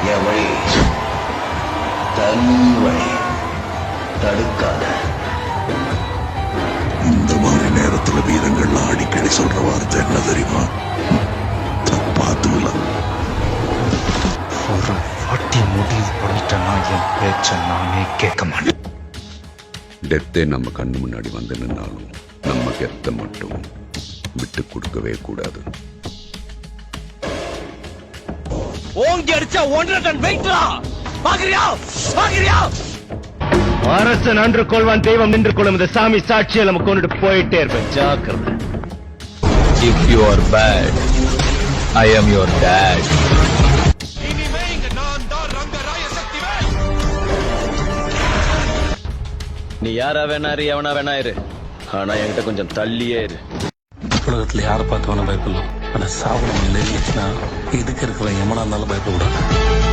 என் வழி தன் வழி, தடுக்காத. இந்த மாதிரி நேரத்துல வீரங்கள்லாம் அடிக்கடி சொல்ற வார்த்தை என்ன தெரியுமா? தப்பாத்துல ஒரு வாட்டி முடிவு பண்ணிட்டேன்னா என் பேச்ச நானே கேட்க மாட்டேன். டெத்தே நம்ம கண்ணு முன்னாடி வந்து நின்னாலும் நம்ம கெத்த மட்டும் விட்டு கொடுக்கவே கூடாது. ஓங்கி அடிச்சா 1.5 டன் வெயிட்ரா. பாக்குறியா பாக்குறியா? அரசன் அன்று கொள்வான், தெய்வம் நின்று கொள்ளும். இந்த சாமி சாட்சியை நம்ம கொண்டுட்டு போயிட்டே இருப்பேன். ஜாக்கிரதை. If you are bad, I am your dad. நீ யாரா வேணாரு, எவனா வேணா இரு, ஆனா என்கிட்ட கொஞ்சம் தள்ளியே இரு. உலகத்துல யாரை பார்த்து வேணா பயப்படலாம், ஆனா சாவு நம்ம நெருங்கிச்சுன்னா எதுக்கு இருக்கிற எமனா இருந்தாலும் பயப்படக்கூடாது.